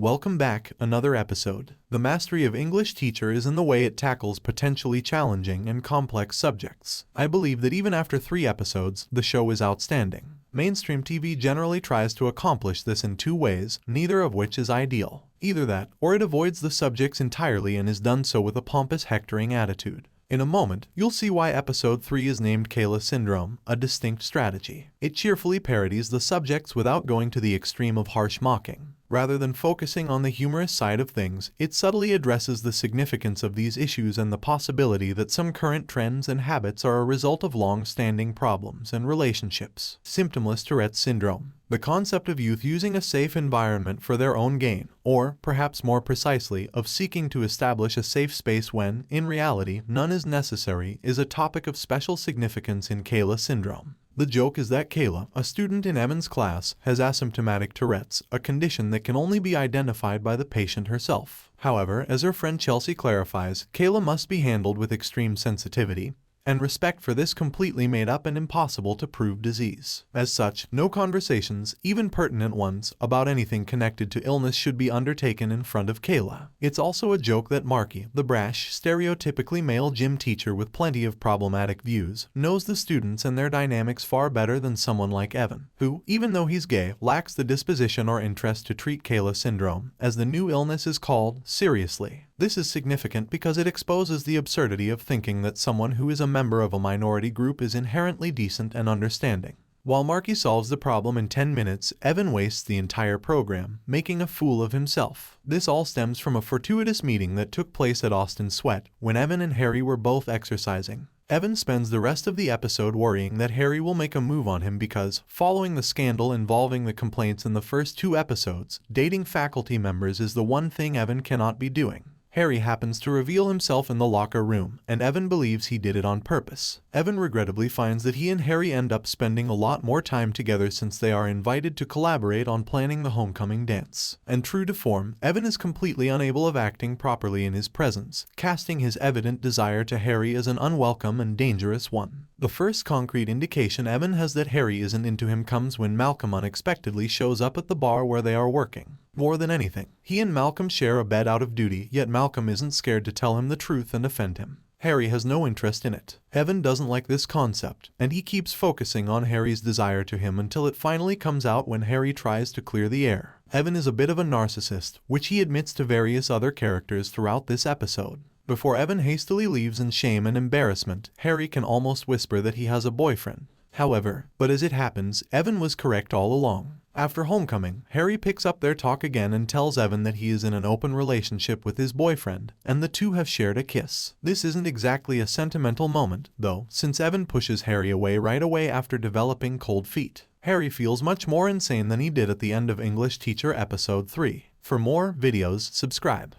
Welcome back, another episode. The mastery of English Teacher is in the way it tackles potentially challenging and complex subjects. I believe that even after 3 episodes, the show is outstanding. Mainstream TV generally tries to accomplish this in 2 ways, neither of which is ideal. Either that, or it avoids the subjects entirely and is done so with a pompous, hectoring attitude. In a moment, you'll see why episode 3 is named Kayla Syndrome, a distinct strategy. It cheerfully parodies the subjects without going to the extreme of harsh mocking. Rather than focusing on the humorous side of things, it subtly addresses the significance of these issues and the possibility that some current trends and habits are a result of long-standing problems and relationships. Symptomless Tourette's syndrome. The concept of youth using a safe environment for their own gain, or, perhaps more precisely, of seeking to establish a safe space when, in reality, none is necessary, is a topic of special significance in Kayla Syndrome. The joke is that Kayla, a student in Evan's class, has asymptomatic Tourette's, a condition that can only be identified by the patient herself. However, as her friend Chelsea clarifies, Kayla must be handled with extreme sensitivity and respect for this completely made up and impossible to prove disease. As such, no conversations, even pertinent ones, about anything connected to illness should be undertaken in front of Kayla. It's also a joke that Marky, the brash, stereotypically male gym teacher with plenty of problematic views, knows the students and their dynamics far better than someone like Evan, who, even though he's gay, lacks the disposition or interest to treat Kayla Syndrome, as the new illness is called, seriously. This is significant because it exposes the absurdity of thinking that someone who is a member of a minority group is inherently decent and understanding. While Marky solves the problem in 10 minutes, Evan wastes the entire program, making a fool of himself. This all stems from a fortuitous meeting that took place at Austin Sweat, when Evan and Harry were both exercising. Evan spends the rest of the episode worrying that Harry will make a move on him because, following the scandal involving the complaints in the first 2 episodes, dating faculty members is the one thing Evan cannot be doing. Harry happens to reveal himself in the locker room, and Evan believes he did it on purpose. Evan regrettably finds that he and Harry end up spending a lot more time together since they are invited to collaborate on planning the homecoming dance. And true to form, Evan is completely unable of acting properly in his presence, casting his evident desire to Harry as an unwelcome and dangerous one. The first concrete indication Evan has that Harry isn't into him comes when Malcolm unexpectedly shows up at the bar where they are working. More than anything, he and Malcolm share a bed out of duty, yet Malcolm isn't scared to tell him the truth and offend him. Harry has no interest in it. Evan doesn't like this concept, and he keeps focusing on Harry's desire to him until it finally comes out when Harry tries to clear the air. Evan is a bit of a narcissist, which he admits to various other characters throughout this episode. Before Evan hastily leaves in shame and embarrassment, Harry can almost whisper that he has a boyfriend. However, but as it happens, Evan was correct all along. After homecoming, Harry picks up their talk again and tells Evan that he is in an open relationship with his boyfriend, and the two have shared a kiss. This isn't exactly a sentimental moment, though, since Evan pushes Harry away right away after developing cold feet. Harry feels much more insane than he did at the end of English Teacher episode 3. For more videos, subscribe.